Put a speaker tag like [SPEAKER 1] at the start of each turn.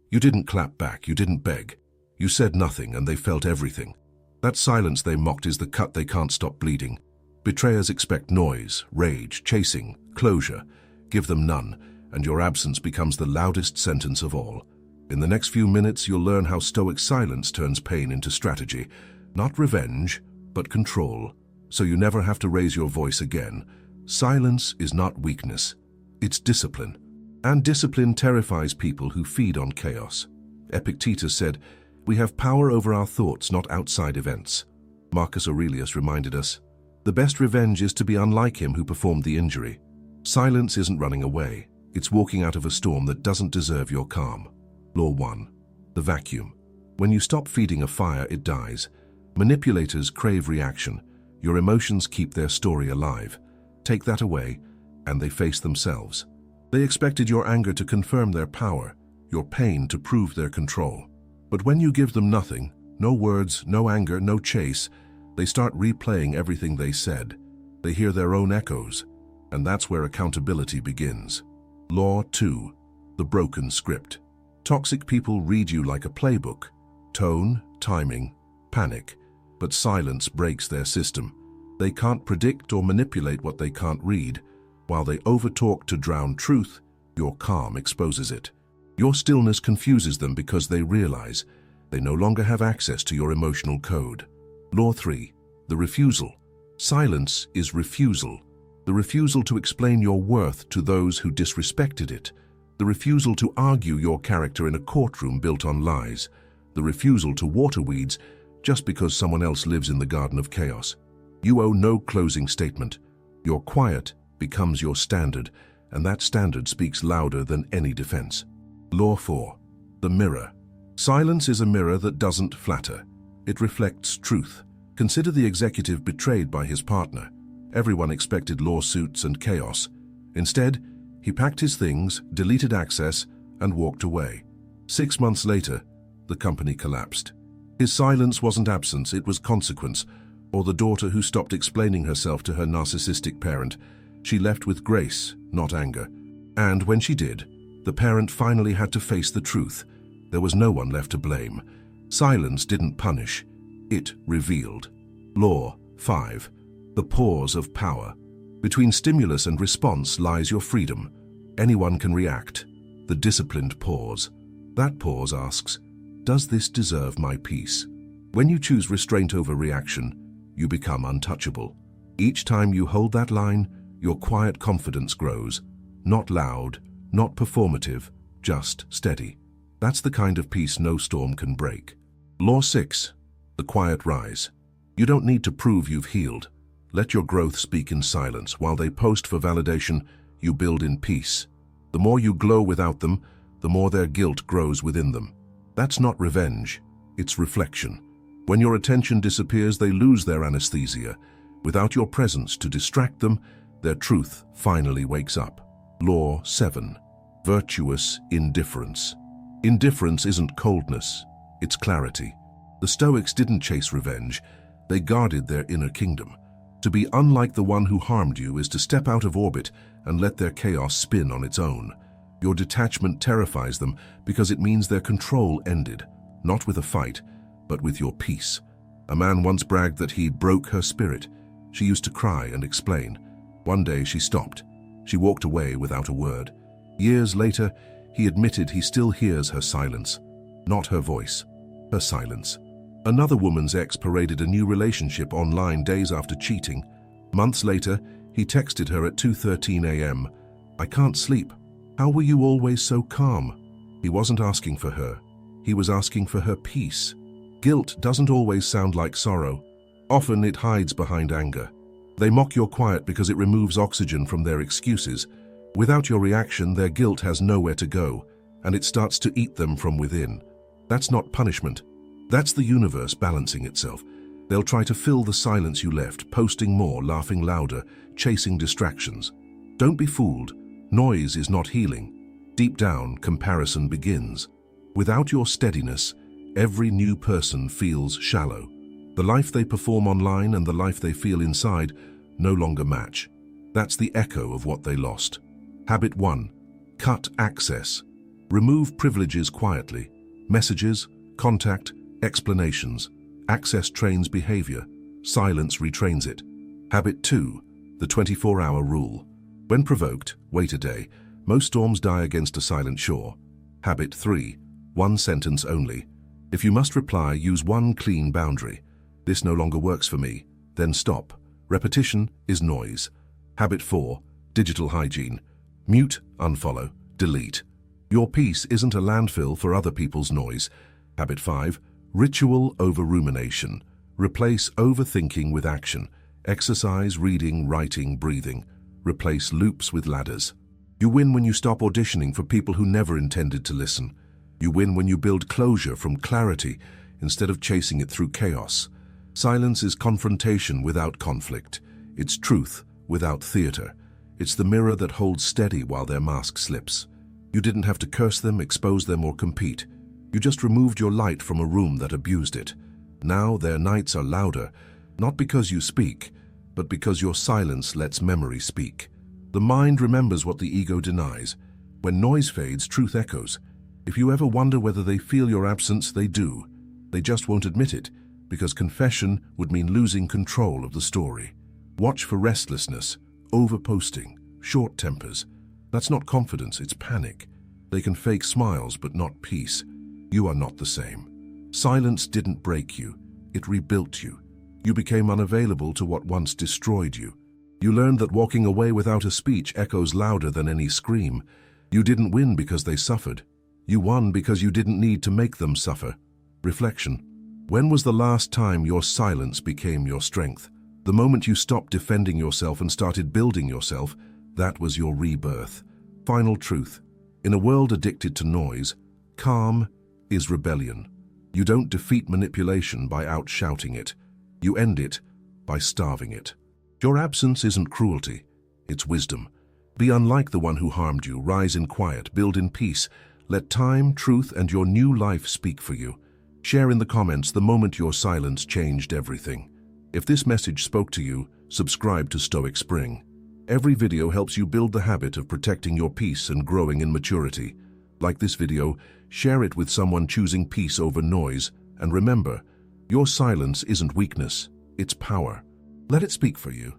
[SPEAKER 1] You didn't clap back, you didn't beg. You said nothing and they felt everything. That silence they mocked is the cut they can't stop bleeding. Betrayers expect noise, rage, chasing, closure. Give them none, and your absence becomes the loudest sentence of all. In the next few minutes, you'll learn how Stoic silence turns pain into strategy. Not revenge, but control, so you never have to raise your voice again. Silence is not weakness, it's discipline. And discipline terrifies people who feed on chaos. Epictetus said, "We have power over our thoughts, not outside events." Marcus Aurelius reminded us, "The best revenge is to be unlike him who performed the injury." Silence isn't running away, it's walking out of a storm that doesn't deserve your calm. Law 1. The vacuum. When you stop feeding a fire, it dies. Manipulators crave reaction. Your emotions keep their story alive. Take that away, and they face themselves. They expected your anger to confirm their power, your pain to prove their control. But when you give them nothing, no words, no anger, no chase, they start replaying everything they said. They hear their own echoes, and that's where accountability begins. Law 2. The broken script. Toxic people read you like a playbook. Tone, timing, panic. But silence breaks their system. They can't predict or manipulate what they can't read. While they overtalk to drown truth, your calm exposes it. Your stillness confuses them because they realize they no longer have access to your emotional code. Law 3. The refusal. Silence is refusal. The refusal to explain your worth to those who disrespected it. The refusal to argue your character in a courtroom built on lies. The refusal to water weeds just because someone else lives in the garden of chaos. You owe no closing statement. Your quiet becomes your standard, and that standard speaks louder than any defense. Law 4. The mirror. Silence is a mirror that doesn't flatter. It reflects truth. Consider the executive betrayed by his partner. Everyone expected lawsuits and chaos. Instead, he packed his things, deleted access, and walked away. 6 months later, the company collapsed. His silence wasn't absence, it was consequence. Or the daughter who stopped explaining herself to her narcissistic parent. She left with grace, not anger. And when she did, the parent finally had to face the truth. There was no one left to blame. Silence didn't punish, it revealed. Law 5. The pause of power. Between stimulus and response lies your freedom. Anyone can react. The disciplined pause. That pause asks, does this deserve my peace? When you choose restraint over reaction, you become untouchable. Each time you hold that line, your quiet confidence grows. Not loud, not performative, just steady. That's the kind of peace no storm can break. Law 6. The quiet rise. You don't need to prove you've healed. Let your growth speak in silence. While they post for validation, you build in peace. The more you glow without them, the more their guilt grows within them. That's not revenge, it's reflection. When your attention disappears, they lose their anesthesia. Without your presence to distract them, their truth finally wakes up. Law 7. Virtuous indifference. Indifference isn't coldness, it's clarity. The Stoics didn't chase revenge, they guarded their inner kingdom. To be unlike the one who harmed you is to step out of orbit and let their chaos spin on its own. Your detachment terrifies them because it means their control ended, not with a fight, but with your peace. A man once bragged that he broke her spirit. She used to cry and explain. One day she stopped. She walked away without a word. Years later, he admitted he still hears her silence. Not her voice, her silence. Another woman's ex paraded a new relationship online days after cheating. Months later, he texted her at 2:13 a.m. "I can't sleep. How were you always so calm?" He wasn't asking for her. He was asking for her peace. Guilt doesn't always sound like sorrow. Often it hides behind anger. They mock your quiet because it removes oxygen from their excuses. Without your reaction, their guilt has nowhere to go, and it starts to eat them from within. That's not punishment. That's the universe balancing itself. They'll try to fill the silence you left, posting more, laughing louder, chasing distractions. Don't be fooled. Noise is not healing. Deep down, comparison begins. Without your steadiness, every new person feels shallow. The life they perform online and the life they feel inside no longer match. That's the echo of what they lost. Habit 1. Cut access. Remove privileges quietly. Messages, contact, explanations. Access trains behavior. Silence retrains it. Habit 2. The 24-hour rule. When provoked, wait a day. Most storms die against a silent shore. Habit 3. One sentence only. If you must reply, use one clean boundary. This no longer works for me. Then stop. Repetition is noise. Habit 4. Digital hygiene. Mute, unfollow, delete. Your peace isn't a landfill for other people's noise. Habit 5. Ritual over rumination. Replace overthinking with action. Exercise, reading, writing, breathing. Replace loops with ladders. You win when you stop auditioning for people who never intended to listen. You win when you build closure from clarity instead of chasing it through chaos. Silence is confrontation without conflict. It's truth without theater. It's the mirror that holds steady while their mask slips. You didn't have to curse them, expose them, or compete. You just removed your light from a room that abused it. Now their nights are louder, not because you speak, but because your silence lets memory speak. The mind remembers what the ego denies. When noise fades, truth echoes. If you ever wonder whether they feel your absence, they do. They just won't admit it, because confession would mean losing control of the story. Watch for restlessness, overposting, short tempers. That's not confidence, it's panic. They can fake smiles, but not peace. You are not the same. Silence didn't break you, it rebuilt you. You became unavailable to what once destroyed you. You learned that walking away without a speech echoes louder than any scream. You didn't win because they suffered. You won because you didn't need to make them suffer. Reflection. When was the last time your silence became your strength? The moment you stopped defending yourself and started building yourself, that was your rebirth. Final truth. In a world addicted to noise, calm is rebellion. You don't defeat manipulation by out-shouting it. You end it by starving it. Your absence isn't cruelty, it's wisdom. Be unlike the one who harmed you. Rise in quiet, build in peace. Let time, truth, and your new life speak for you. Share in the comments the moment your silence changed everything. If this message spoke to you, subscribe to Stoic Spring. Every video helps you build the habit of protecting your peace and growing in maturity. Like this video, share it with someone choosing peace over noise, and remember, your silence isn't weakness, it's power. Let it speak for you.